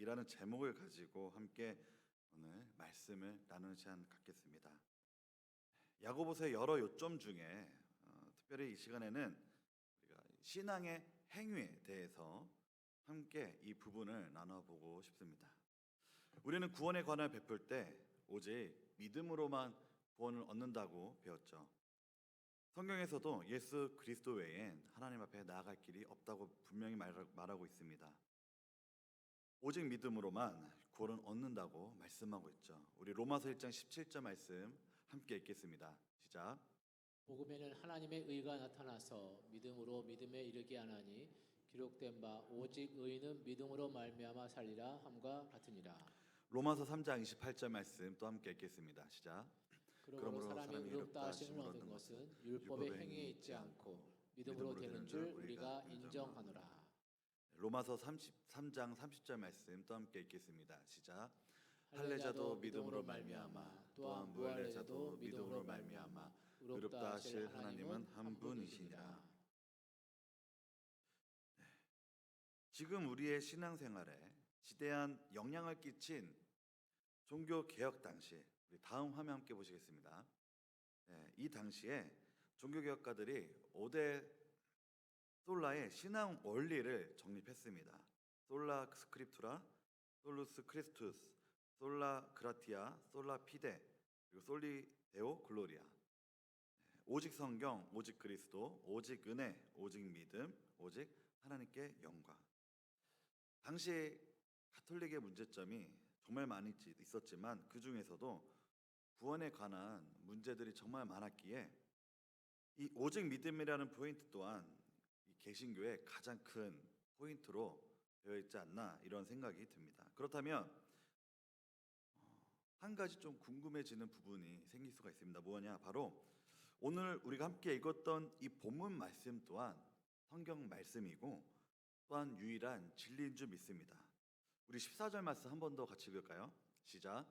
이라는 제목을 가지고 함께 오늘 말씀을 나누는 시간 갖겠습니다. 야고보서의 여러 요점 중에 특별히 이 시간에는 우리가 신앙의 행위에 대해서 함께 이 부분을 나눠보고 싶습니다. 우리는 구원의 권한을 베풀 때 오직 믿음으로만 구원을 얻는다고 배웠죠. 성경에서도 예수 그리스도 외엔 하나님 앞에 나아갈 길이 없다고 분명히 말하고 있습니다. 오직 믿음으로만 구원을 얻는다고 말씀하고 있죠. 우리 로마서 1장 17절 말씀 함께 읽겠습니다. 시작. 복음에는 하나님의 의가 나타나서 믿음으로 믿음에 이르게 하나니 기록된 바 오직 의인은 믿음으로 말미암아 살리라 함과 같으니라. 로마서 3장 28절 말씀 또 함께 읽겠습니다. 시작. 그러므로 사람이 의롭다 하심을 얻은 것은 율법의 행위에 있지 않고 믿음으로 되는 줄 우리가 인정하노라. 로마서 33장 30절 말씀 또 함께 읽겠습니다. 시작. 할례자도 믿음으로 말미암아 또한 무할례자도 믿음으로 말미암아 의롭다 하실 하나님은 한 분이시니라. 지금 우리의 신앙생활에 지대한 영향을 끼친 종교 개혁 당시, 우리 다음 화면 함께 보시겠습니다. 이 당시에 종교 개혁가들이 5대 솔라의 신앙 원리를 정립했습니다. 솔라 스크립투라, 솔루스 크리스투스, 솔라 그라티아, 솔라 피데, 그리고 솔리 데오 글로리아. 오직 성경, 오직 그리스도, 오직 은혜, 오직 믿음, 오직 하나님께 영광. 당시 가톨릭의 문제점이 정말 많이 있었지만 그 중에서도 구원에 관한 문제들이 정말 많았기에 이 오직 믿음이라는 포인트 또한 이 개신교의 가장 큰 포인트로 되어 있지 않나 이런 생각이 듭니다. 그렇다면 한 가지 좀 궁금해지는 부분이 생길 수가 있습니다. 뭐냐? 바로 오늘 우리가 함께 읽었던 이 본문 말씀 또한 성경 말씀이고 또한 유일한 진리인 줄 믿습니다. 우리 14절 말씀 한 번 더 같이 읽을까요? 시작.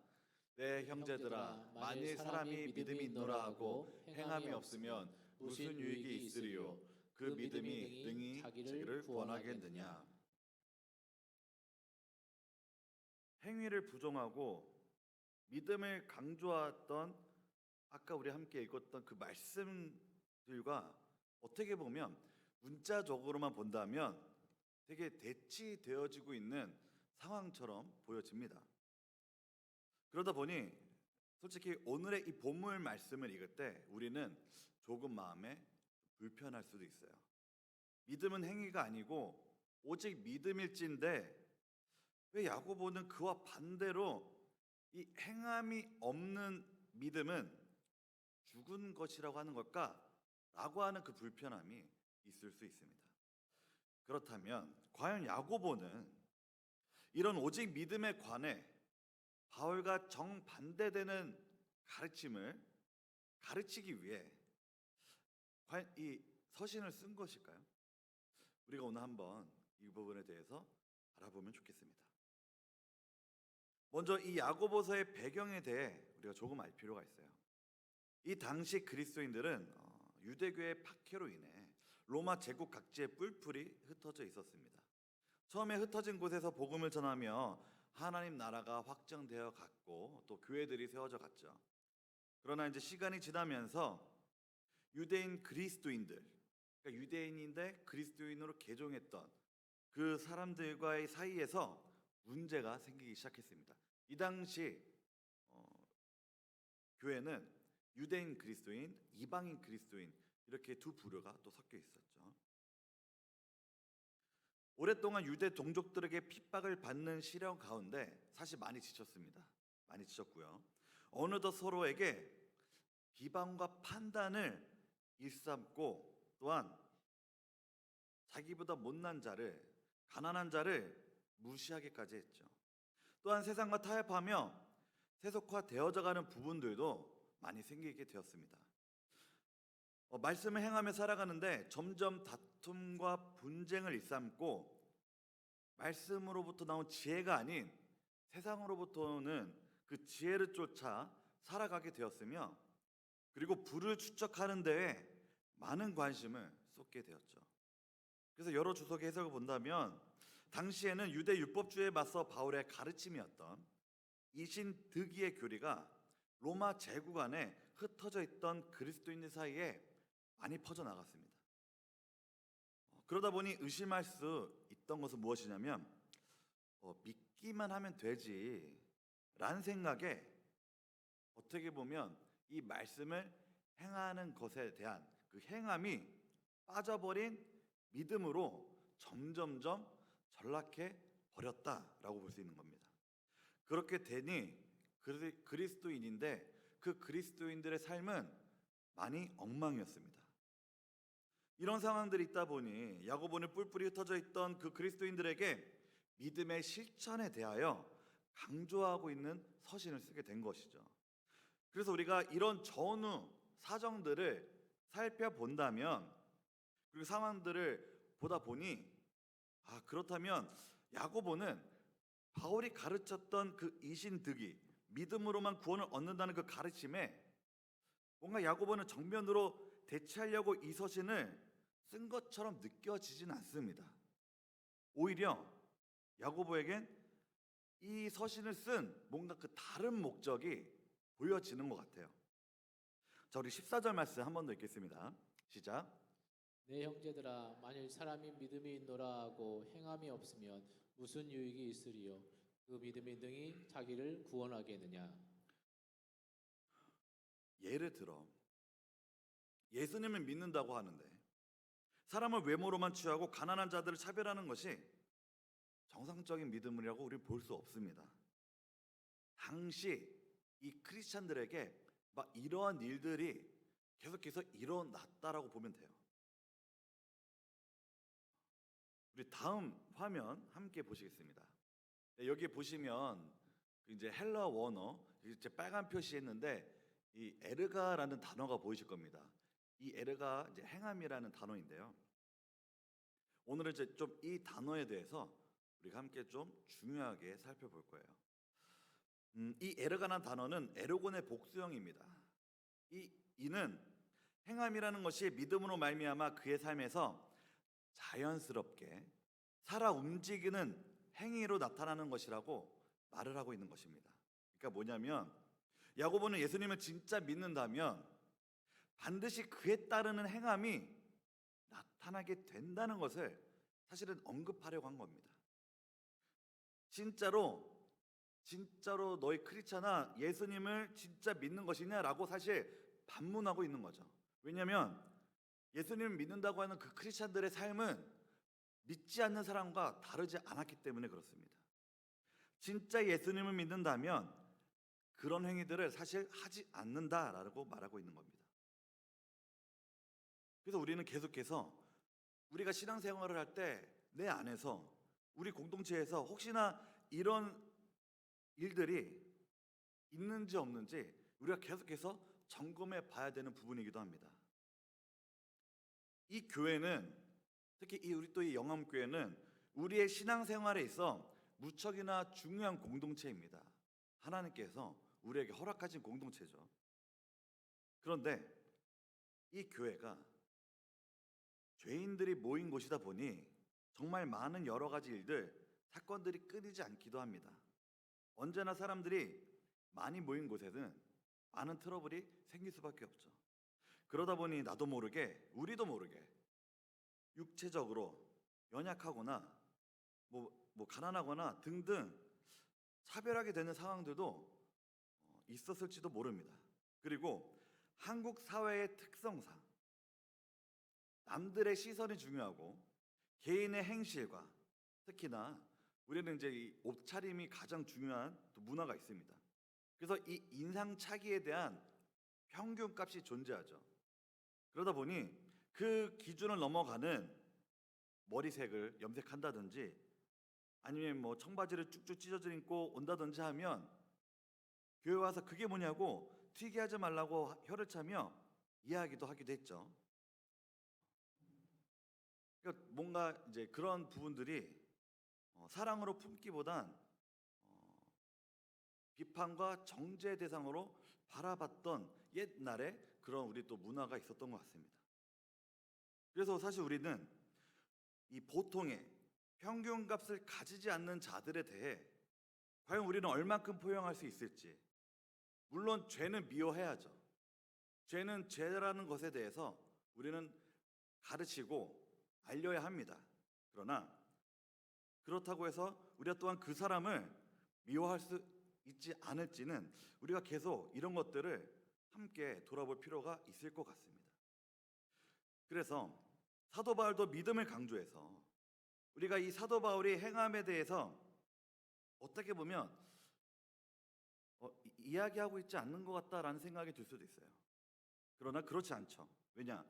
내 형제들아, 만일 사람이 믿음이 있노라 하고 행함이 없으면 무슨 유익이 있으리요? 그 믿음이 능히 자기를 구원하겠느냐? 행위를 부정하고 믿음을 강조했던 아까 우리 함께 읽었던 그 말씀들과 어떻게 보면 문자적으로만 본다면 되게 대치되어지고 있는 상황처럼 보여집니다. 그러다 보니 솔직히 오늘의 이 본문 말씀을 읽을 때 우리는 조금 마음에 불편할 수도 있어요. 믿음은 행위가 아니고 오직 믿음일진데 왜 야고보는 그와 반대로 이 행함이 없는 믿음은 죽은 것이라고 하는 걸까? 라고 하는 그 불편함이 있을 수 있습니다. 그렇다면 과연 야고보는 이런 오직 믿음에 관해 바울과 정반대되는 가르침을 가르치기 위해 과연 이 서신을 쓴 것일까요? 우리가 오늘 한번 이 부분에 대해서 알아보면 좋겠습니다. 먼저 이 야고보서의 배경에 대해 우리가 조금 알 필요가 있어요. 이 당시 그리스도인들은 유대교의 박해로 인해 로마 제국 각지에 뿔뿔이 흩어져 있었습니다. 처음에 흩어진 곳에서 복음을 전하며 하나님 나라가 확정되어 갔고 또 교회들이 세워져 갔죠. 그러나 이제 시간이 지나면서 유대인 그리스도인들, 그러니까 유대인인데 그리스도인으로 개종했던 그 사람들과의 사이에서 문제가 생기기 시작했습니다. 이 당시 교회는 유대인 그리스도인, 이방인 그리스도인 이렇게 두 부류가 또 섞여 있었죠. 오랫동안 유대 동족들에게 핍박을 받는 시련 가운데 사실 많이 지쳤습니다. 많이 지쳤고요. 어느덧 서로에게 비방과 판단을 일삼고 또한 자기보다 못난 자를, 가난한 자를 무시하기까지 했죠. 또한 세상과 타협하며 세속화되어져 가는 부분들도 많이 생기게 되었습니다. 말씀을 행하며 살아가는데 점점 다툼과 분쟁을 일삼고 말씀으로부터 나온 지혜가 아닌 세상으로부터는 그 지혜를 쫓아 살아가게 되었으며 그리고 부를 축적하는 데에 많은 관심을 쏟게 되었죠. 그래서 여러 주석의 해석을 본다면 당시에는 유대 율법주의에 맞서 바울의 가르침이었던 이신득이의 교리가 로마 제국 안에 흩어져 있던 그리스도인들 사이에 많이 퍼져나갔습니다. 그러다 보니 의심할 수 있던 것은 무엇이냐면 믿기만 하면 되지 라는 생각에 어떻게 보면 이 말씀을 행하는 것에 대한 그 행함이 빠져버린 믿음으로 점점점 전락해 버렸다라고 볼 수 있는 겁니다. 그렇게 되니 그리스도인인데 그 그리스도인들의 삶은 많이 엉망이었습니다. 이런 상황들이 있다 보니 야고보는 뿔뿔이 흩어져 있던 그 그리스도인들에게 믿음의 실천에 대하여 강조하고 있는 서신을 쓰게 된 것이죠. 그래서 우리가 이런 전후 사정들을 살펴본다면, 그리고 상황들을 보다 보니 그렇다면 야고보는 바울이 가르쳤던 그 이신득이 믿음으로만 구원을 얻는다는 그 가르침에 뭔가 야고보는 정면으로 대체하려고 이 서신을 쓴 것처럼 느껴지진 않습니다. 오히려 야고보에겐 이 서신을 쓴 뭔가 그 다른 목적이 보여지는 것 같아요. 자, 우리 14절 말씀 한 번 더 읽겠습니다. 시작. 내 형제들아, 만일 사람이 믿음이 있노라 하고 행함이 없으면 무슨 유익이 있으리요? 그 믿음이 능히 자기를 구원하겠느냐? 예를 들어 예수님을 믿는다고 하는데 사람을 외모로만 취하고 가난한 자들을 차별하는 것이 정상적인 믿음이라고 우리는 볼 수 없습니다. 당시 이 크리스찬들에게 막 이러한 일들이 계속해서 일어났다라고 보면 돼요. 우리 다음 화면 함께 보시겠습니다. 여기 보시면 이제 헬라 원어 이제 빨간 표시했는데 이 에르가라는 단어가 보이실 겁니다. 이 에르가 이제 행함이라는 단어인데요. 오늘은 이제 좀 이 단어에 대해서 우리가 함께 좀 중요하게 살펴볼 거예요. 이 에르가라는 단어는 에르곤의 복수형입니다. 이는 행함이라는 것이 믿음으로 말미암아 그의 삶에서 자연스럽게 살아 움직이는 행위로 나타나는 것이라고 말을 하고 있는 것입니다. 그러니까 뭐냐면 야고보는 예수님을 진짜 믿는다면 반드시 그에 따르는 행함이 나타나게 된다는 것을 사실은 언급하려고 한 겁니다. 진짜로 너희 크리스찬아 예수님을 진짜 믿는 것이냐라고 사실 반문하고 있는 거죠. 왜냐하면 예수님을 믿는다고 하는 그 크리스찬들의 삶은 믿지 않는 사람과 다르지 않았기 때문에 그렇습니다. 진짜 예수님을 믿는다면 그런 행위들을 사실 하지 않는다라고 말하고 있는 겁니다. 그래서 우리는 계속해서 우리가 신앙생활을 할 때 내 안에서 우리 공동체에서 혹시나 이런 일들이 있는지 없는지 우리가 계속해서 점검해 봐야 되는 부분이기도 합니다. 이 교회는 특히 우리 또 이 영암교회는 우리의 신앙생활에 있어 무척이나 중요한 공동체입니다. 하나님께서 우리에게 허락하신 공동체죠. 그런데 이 교회가 죄인들이 모인 곳이다 보니 정말 많은 여러 가지 일들, 사건들이 끊이지 않기도 합니다. 언제나 사람들이 많이 모인 곳에는 많은 트러블이 생길 수밖에 없죠. 그러다 보니 나도 모르게, 우리도 모르게 육체적으로 연약하거나 뭐 가난하거나 등등 차별하게 되는 상황들도 있었을지도 모릅니다. 그리고 한국 사회의 특성상 남들의 시선이 중요하고 개인의 행실과 특히나 우리는 이제 이 옷차림이 가장 중요한 또 문화가 있습니다. 그래서 이 인상차기에 대한 평균값이 존재하죠. 그러다 보니 그 기준을 넘어가는 머리색을 염색한다든지 아니면 뭐 청바지를 쭉쭉 찢어져 입고 온다든지 하면 교회 와서 그게 뭐냐고 튀게 하지 말라고 혀를 차며 이야기도 하기도 했죠. 그러니까 뭔가 이제 그런 부분들이 사랑으로 품기보단 비판과 정죄 대상으로 바라봤던 옛날에 그런 우리 또 문화가 있었던 것 같습니다. 그래서 사실 우리는 이 보통의 평균값을 가지지 않는 자들에 대해 과연 우리는 얼만큼 포용할 수 있을지. 물론 죄는 미워해야죠. 죄는 죄라는 것에 대해서 우리는 가르치고 알려야 합니다. 그러나 그렇다고 해서 우리가 또한 그 사람을 미워할 수 있지 않을지는 우리가 계속 이런 것들을 함께 돌아볼 필요가 있을 것 같습니다. 그래서 사도 바울도 믿음을 강조해서 우리가 이 사도 바울이 행함에 대해서 어떻게 보면 이야기하고 있지 않는 것 같다라는 생각이 들 수도 있어요. 그러나 그렇지 않죠. 왜냐?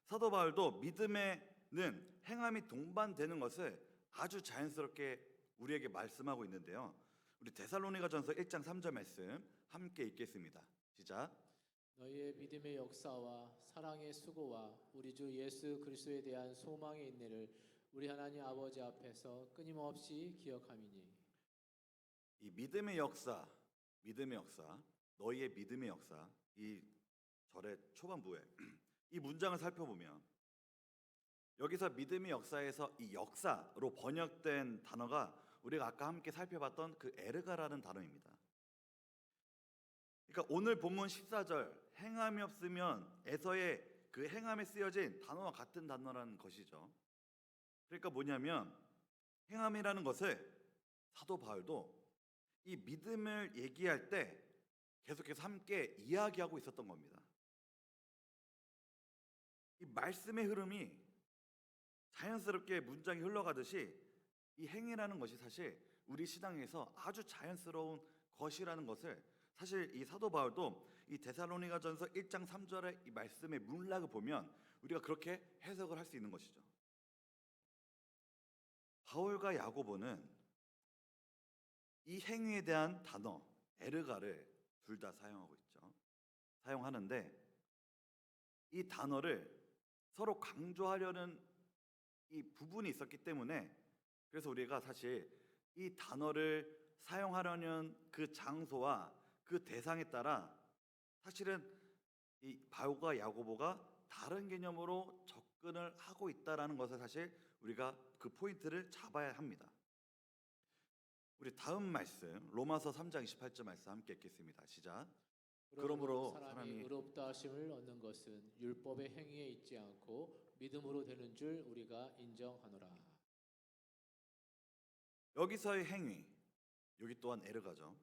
사도 바울도 믿음에는 행함이 동반되는 것을 아주 자연스럽게 우리에게 말씀하고 있는데요. 우리 데살로니가전서 1장 3절 말씀 함께 읽겠습니다. 시작. 너희의 믿음의 역사와 사랑의 수고와 우리 주 예수 그리스도에 대한 소망의 인내를 우리 하나님 아버지 앞에서 끊임없이 기억함이니. 이 믿음의 역사, 너희의 믿음의 역사, 이 절의 초반부에 이 문장을 살펴보면 여기서 믿음의 역사에서 이 역사로 번역된 단어가 우리가 아까 함께 살펴봤던 그 에르가라는 단어입니다. 그러니까 오늘 본문 14절 행함이 없으면 에서의 그 행함에 쓰여진 단어와 같은 단어라는 것이죠. 그러니까 뭐냐면 행함이라는 것을 사도 바울도 이 믿음을 얘기할 때 계속해서 함께 이야기하고 있었던 겁니다. 이 말씀의 흐름이 자연스럽게 문장이 흘러가듯이 이 행위라는 것이 사실 우리 신앙에서 아주 자연스러운 것이라는 것을 사실 이 사도 바울도 이 데살로니가전서 1장 3절의 이 말씀의 문락을 보면 우리가 그렇게 해석을 할 수 있는 것이죠. 바울과 야고보는 이 행위에 대한 단어 에르가를 둘 다 사용하고 있죠. 사용하는데 이 단어를 서로 강조하려는 이 부분이 있었기 때문에 그래서 우리가 사실 이 단어를 사용하려는 그 장소와 그 대상에 따라 사실은 이 바울과 야고보가 다른 개념으로 접근을 하고 있다라는 것을 사실 우리가 그 포인트를 잡아야 합니다. 우리 다음 말씀 로마서 3장 28절 말씀 함께 읽겠습니다. 시작. 그러므로 사람이 의롭다 하심을 얻는 것은 율법의 행위에 있지 않고 믿음으로 되는 줄 우리가 인정하노라. 여기서의 행위, 여기 또한 에르가죠.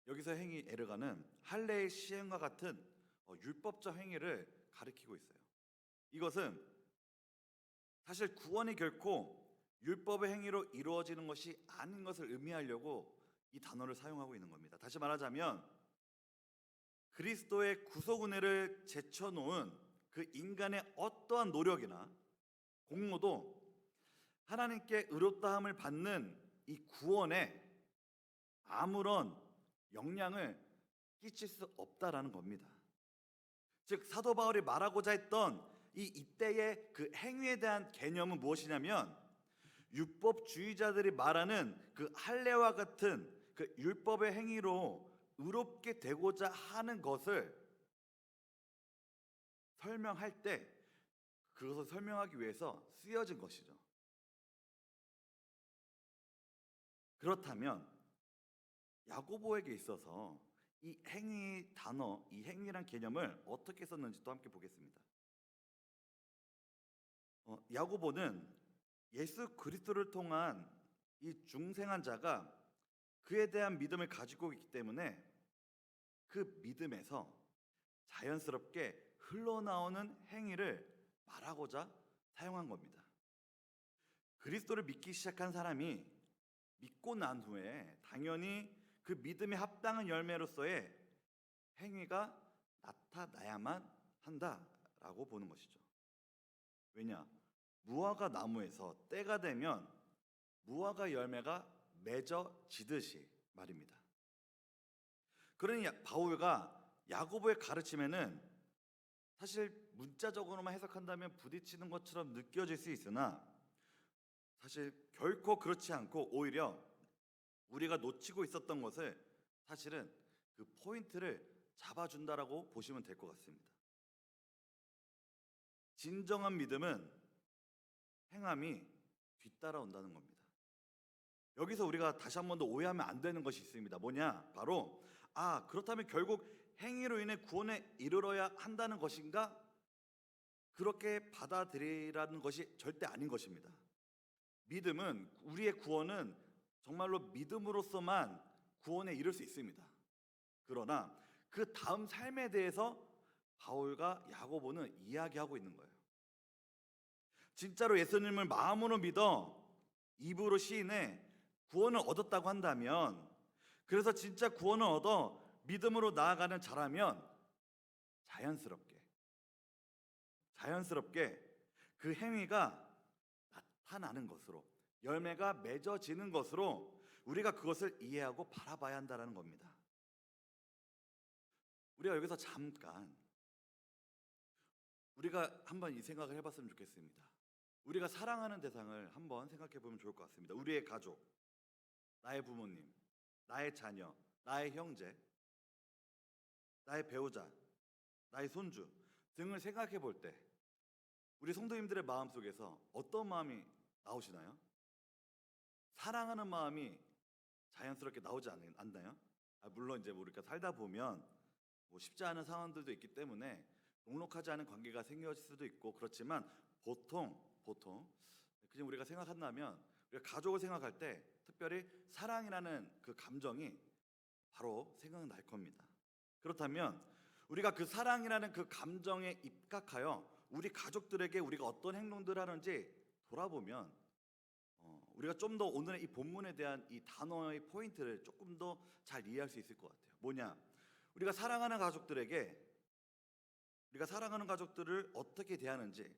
여기서의 행위 에르가는 할례의 시행과 같은 율법적 행위를 가리키고 있어요. 이것은 사실 구원이 결코 율법의 행위로 이루어지는 것이 아닌 것을 의미하려고 이 단어를 사용하고 있는 겁니다. 다시 말하자면 그리스도의 구속 은혜를 제쳐놓은 그 인간의 어떠한 노력이나 공로도 하나님께 의롭다함을 받는 이 구원에 아무런 영향을 끼칠 수 없다라는 겁니다. 즉 사도 바울이 말하고자 했던 이때의 그 행위에 대한 개념은 무엇이냐면 율법주의자들이 말하는 그 할례와 같은 그 율법의 행위로 의롭게 되고자 하는 것을 설명할 때 그것을 설명하기 위해서 쓰여진 것이죠. 그렇다면 야고보에게 있어서 이 행위 단어, 이 행위란 개념을 어떻게 썼는지 또 함께 보겠습니다. 야고보는 예수 그리스도를 통한 이 중생한 자가 그에 대한 믿음을 가지고 있기 때문에 그 믿음에서 자연스럽게 흘러나오는 행위를 말하고자 사용한 겁니다. 그리스도를 믿기 시작한 사람이 믿고 난 후에 당연히 그 믿음에 합당한 열매로서의 행위가 나타나야만 한다라고 보는 것이죠. 왜냐? 무화과 나무에서 때가 되면 무화과 열매가 맺어지듯이 말입니다. 그러니 바울과 야고보의 가르침에는 사실 문자적으로만 해석한다면 부딪히는 것처럼 느껴질 수 있으나 사실 결코 그렇지 않고 오히려 우리가 놓치고 있었던 것을 사실은 그 포인트를 잡아준다라고 보시면 될 것 같습니다. 진정한 믿음은 행함이 뒤따라온다는 겁니다. 여기서 우리가 다시 한 번 더 오해하면 안 되는 것이 있습니다. 뭐냐? 바로 그렇다면 결국 행위로 인해 구원에 이르러야 한다는 것인가? 그렇게 받아들이라는 것이 절대 아닌 것입니다. 믿음은, 우리의 구원은 정말로 믿음으로서만 구원에 이를 수 있습니다. 그러나 그 다음 삶에 대해서 바울과 야고보는 이야기하고 있는 거예요. 진짜로 예수님을 마음으로 믿어 입으로 시인해 구원을 얻었다고 한다면, 그래서 진짜 구원을 얻어 믿음으로 나아가는 자라면 자연스럽게 그 행위가 나타나는 것으로, 열매가 맺어지는 것으로 우리가 그것을 이해하고 바라봐야 한다는 겁니다. 우리가 여기서 잠깐 우리가 한번 이 생각을 해봤으면 좋겠습니다. 우리가 사랑하는 대상을 한번 생각해 보면 좋을 것 같습니다. 우리의 가족, 나의 부모님, 나의 자녀, 나의 형제, 나의 배우자, 나의 손주 등을 생각해 볼 때 우리 성도님들의 마음속에서 어떤 마음이 나오시나요? 사랑하는 마음이 자연스럽게 나오지 않나요? 물론 이제 우리가 살다 보면 쉽지 않은 상황들도 있기 때문에 녹록하지 않은 관계가 생길 수도 있고, 그렇지만 보통 그냥 우리가 생각한다면, 우리가 가족을 생각할 때 특별히 사랑이라는 그 감정이 바로 생각날 겁니다. 그렇다면 우리가 그 사랑이라는 그 감정에 입각하여 우리 가족들에게 우리가 어떤 행동들을 하는지 돌아보면 우리가 좀 더 오늘의 이 본문에 대한 이 단어의 포인트를 조금 더 잘 이해할 수 있을 것 같아요. 뭐냐? 우리가 사랑하는 가족들을 어떻게 대하는지,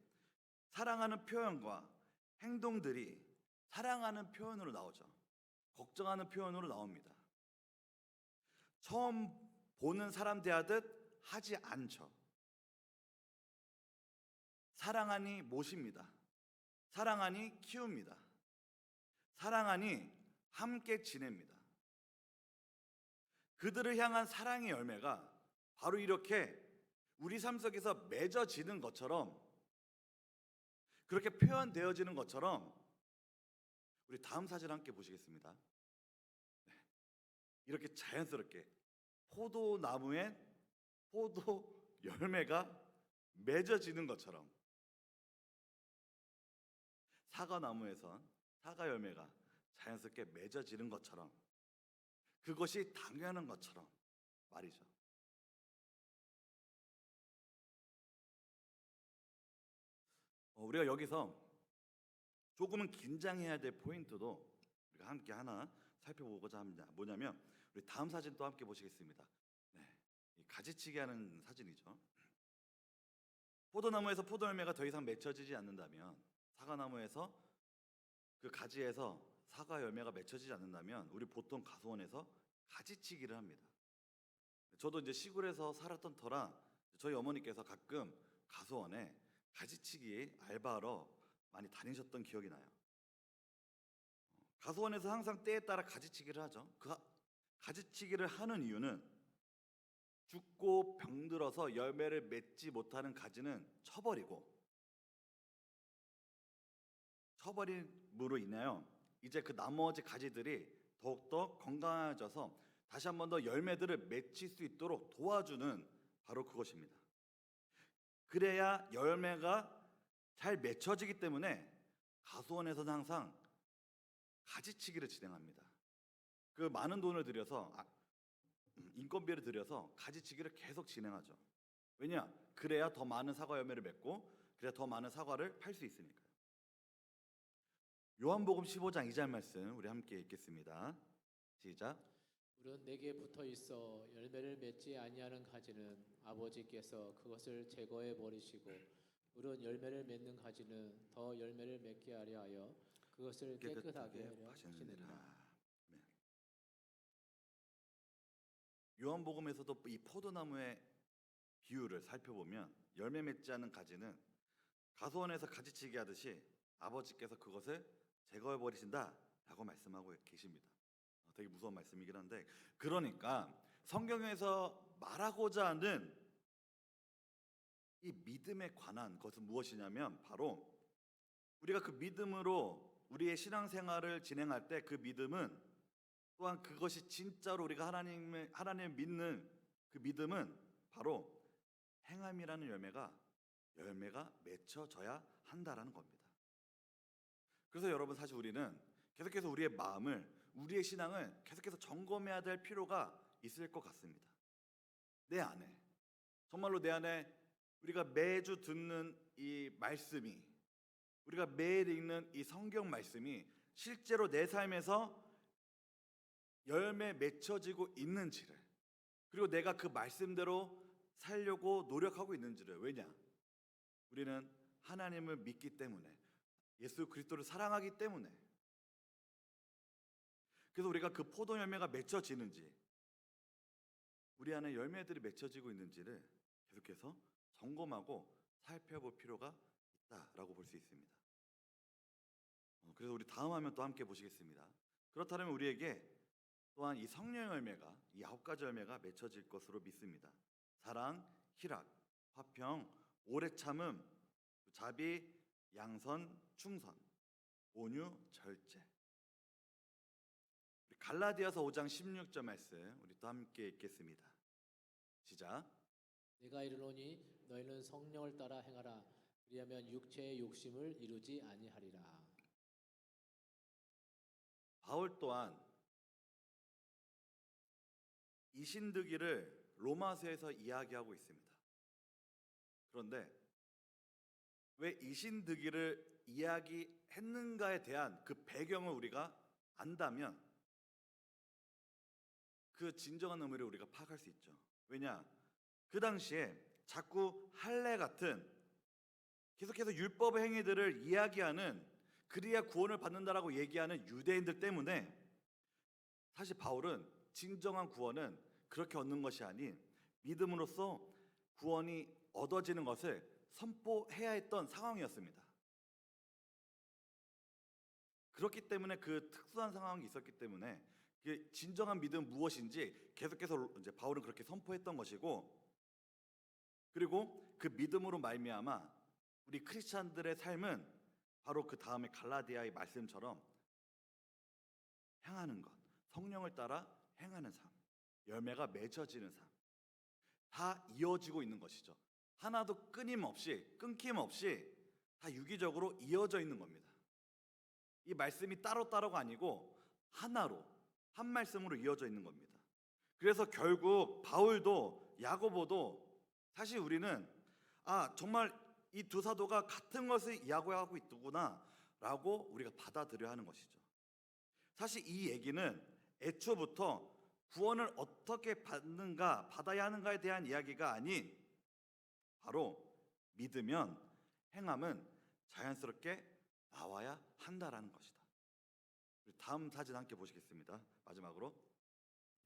사랑하는 표현과 행동들이 사랑하는 표현으로 나오죠. 걱정하는 표현으로 나옵니다. 처음 보는 사람 대하듯 하지 않죠. 사랑하니 모십니다. 사랑하니 키웁니다. 사랑하니 함께 지냅니다. 그들을 향한 사랑의 열매가 바로 이렇게 우리 삶 속에서 맺어지는 것처럼, 그렇게 표현되어지는 것처럼, 우리 다음 사진 함께 보시겠습니다. 이렇게 자연스럽게 포도나무에 포도 열매가 맺어지는 것처럼, 사과나무에선 사과 열매가 자연스럽게 맺어지는 것처럼, 그것이 당연한 것처럼 말이죠. 우리가 여기서 조금은 긴장해야 될 포인트도 우리가 함께 하나 살펴보고자 합니다. 뭐냐면 우리 다음 사진 또 함께 보시겠습니다. 이 가지치기 하는 사진이죠. 포도나무에서 포도 열매가 더 이상 맺혀지지 않는다면, 사과나무에서 그 가지에서 사과 열매가 맺혀지지 않는다면, 우리 보통 가수원에서 가지치기를 합니다. 저도 이제 시골에서 살았던 터라 저희 어머니께서 가끔 가수원에 가지치기 알바하러 많이 다니셨던 기억이 나요. 가수원에서 항상 때에 따라 가지치기를 하죠. 그 가지치기를 하는 이유는 죽고 병들어서 열매를 맺지 못하는 가지는 처버림으로 인하여 이제 그 나머지 가지들이 더욱더 건강해져서 다시 한 번 더 열매들을 맺힐 수 있도록 도와주는, 바로 그것입니다. 그래야 열매가 잘 맺혀지기 때문에 가수원에서는 항상 가지치기를 진행합니다. 그 많은 돈을 들여서, 인건비를 들여서 가지치기를 계속 진행하죠. 왜냐? 그래야 더 많은 사과 열매를 맺고, 그래야 더 많은 사과를 팔 수 있으니까요. 요한복음 15장 2절 말씀 우리 함께 읽겠습니다. 시작. 물은 내게 붙어 있어 열매를 맺지 아니하는 가지는 아버지께서 그것을 제거해 버리시고, 물은 열매를 맺는 가지는 더 열매를 맺게 하려 하여 그것을 깨끗하게 하려 하시느니라. 네. 요한복음에서도 이 포도나무의 비유를 살펴보면 열매 맺지 않는 가지는 가수원에서 가지치기 하듯이 아버지께서 그것을 제거해 버리신다라고 말씀하고 계십니다. 되게 무서운 말씀이긴 한데, 그러니까 성경에서 말하고자 하는 이 믿음에 관한 것은 무엇이냐면, 바로 우리가 그 믿음으로 우리의 신앙생활을 진행할 때 그 믿음은 또한 그것이 진짜로 우리가 하나님을 믿는 그 믿음은 바로 행함이라는 열매가 맺혀져야 한다라는 겁니다. 그래서 여러분 사실 우리는 계속해서 우리의 마음을 우리의 신앙을 계속해서 점검해야 될 필요가 있을 것 같습니다. 내 안에 정말로 내 안에 우리가 매주 듣는 이 말씀이 우리가 매일 읽는 이 성경 말씀이 실제로 내 삶에서 열매 맺혀지고 있는지를 그리고 내가 그 말씀대로 살려고 노력하고 있는지를 왜냐? 우리는 하나님을 믿기 때문에 예수 그리스도를 사랑하기 때문에 그래서 우리가 그 포도 열매가 맺혀지는지 우리 안에 열매들이 맺혀지고 있는지를 계속해서 점검하고 살펴볼 필요가 있다라고 볼 수 있습니다. 그래서 우리 다음 화면 또 함께 보시겠습니다. 그렇다면 우리에게 또한 이 성령 열매가 이 9가지 열매가 맺혀질 것으로 믿습니다. 사랑, 희락, 화평, 오래 참음, 자비, 양선, 충선, 온유, 절제. 우리 갈라디아서 5장 16절 말씀 우리 또 함께 읽겠습니다. 시작. 내가 이르노니 너희는 성령을 따라 행하라. 그리하면 육체의 욕심을 이루지 아니하리라. 바울 또한 이신득이를 로마서에서 이야기하고 있습니다. 그런데 왜 이신득이를 이야기했는가에 대한 그 배경을 우리가 안다면 그 진정한 의미를 우리가 파악할 수 있죠. 왜냐? 그 당시에 자꾸 할례 같은 계속해서 율법의 행위들을 이야기하는 그래야 구원을 받는다라고 얘기하는 유대인들 때문에 사실 바울은 진정한 구원은 그렇게 얻는 것이 아닌 믿음으로써 구원이 얻어지는 것을 선포해야 했던 상황이었습니다. 그렇기 때문에 그 특수한 상황이 있었기 때문에 그 진정한 믿음은 무엇인지 계속해서 이제 바울은 그렇게 선포했던 것이고 그리고 그 믿음으로 말미암아 우리 크리스찬들의 삶은 바로 그 다음에 갈라디아의 말씀처럼 행하는 것, 성령을 따라 행하는 삶, 열매가 맺어지는 삶, 다 이어지고 있는 것이죠. 하나도 끊김없이 다 유기적으로 이어져 있는 겁니다. 이 말씀이 따로따로가 아니고 하나로 한 말씀으로 이어져 있는 겁니다. 그래서 결국 바울도 야고보도 사실 우리는 정말 이 두 사도가 같은 것을 이야기하고 있구나라고 우리가 받아들여야 하는 것이죠. 사실 이 얘기는 애초부터 구원을 어떻게 받아야 하는가에 대한 이야기가 아닌 바로 믿으면 행함은 자연스럽게 나와야 한다라는 것이다. 다음 사진 함께 보시겠습니다. 마지막으로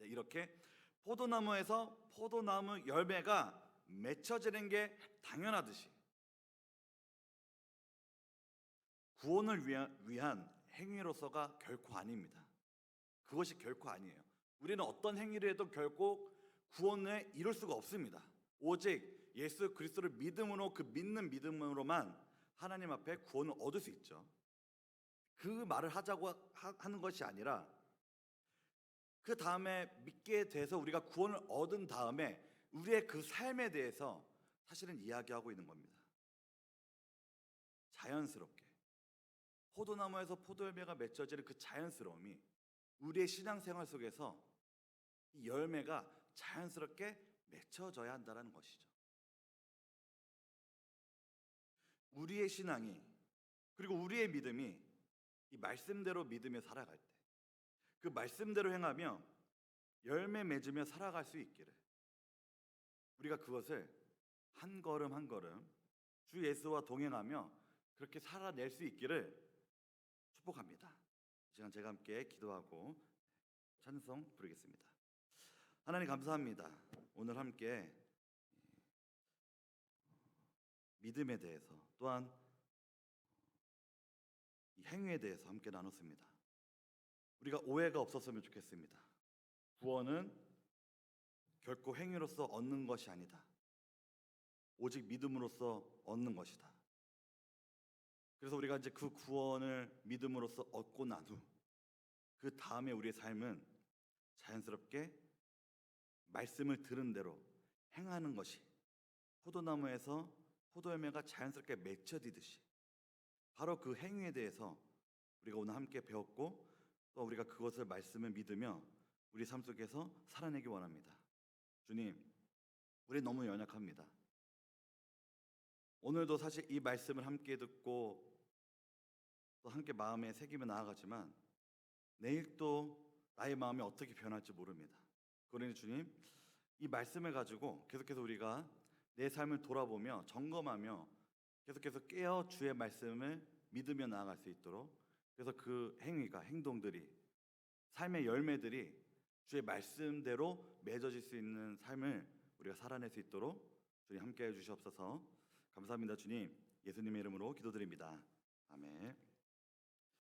이렇게 포도나무에서 포도나무 열매가 맺혀지는 게 당연하듯이 구원을 위한 행위로서가 결코 아닙니다. 그것이 결코 아니에요. 우리는 어떤 행위를 해도 결코 구원을 이룰 수가 없습니다. 오직 예수 그리스도를 믿음으로 그 믿는 믿음으로만 하나님 앞에 구원을 얻을 수 있죠. 그 말을 하자고 하는 것이 아니라 그 다음에 믿게 돼서 우리가 구원을 얻은 다음에 우리의 그 삶에 대해서 사실은 이야기하고 있는 겁니다. 자연스럽게 포도나무에서 포도열매가 맺혀지는 그 자연스러움이 우리의 신앙생활 속에서 이 열매가 자연스럽게 맺혀져야 한다는 것이죠. 우리의 신앙이 그리고 우리의 믿음이 이 말씀대로 믿으며 살아갈 때 그 말씀대로 행하며 열매 맺으며 살아갈 수 있기를 우리가 그것을 한 걸음 한 걸음 주 예수와 동행하며 그렇게 살아낼 수 있기를 축복합니다. 이 시간 제가 함께 기도하고 찬송 부르겠습니다. 하나님 감사합니다. 오늘 함께 믿음에 대해서 또한 이 행위에 대해서 함께 나눴습니다. 우리가 오해가 없었으면 좋겠습니다. 구원은 결코 행위로서 얻는 것이 아니다. 오직 믿음으로써 얻는 것이다. 그래서 우리가 이제 그 구원을 믿음으로써 얻고 난 후 그 다음에 우리의 삶은 자연스럽게 말씀을 들은 대로 행하는 것이 포도나무에서 포도열매가 자연스럽게 맺혀지듯이 바로 그 행위에 대해서 우리가 오늘 함께 배웠고 또 우리가 그것을 말씀을 믿으며 우리 삶 속에서 살아내기 원합니다. 주님, 우리 너무 연약합니다. 오늘도 사실 이 말씀을 함께 듣고 또 함께 마음에 새기며 나아가지만 내일 또 나의 마음이 어떻게 변할지 모릅니다. 그러니 주님, 이 말씀을 가지고 계속해서 우리가 내 삶을 돌아보며 점검하며 계속해서 깨어 주의 말씀을 믿으며 나아갈 수 있도록, 그래서 그 행위가 행동들이 삶의 열매들이 주의 말씀대로 맺어질 수 있는 삶을 우리가 살아낼 수 있도록 주님 함께해 주시옵소서. 감사합니다. 주님, 예수님의 이름으로 기도드립니다. 아멘.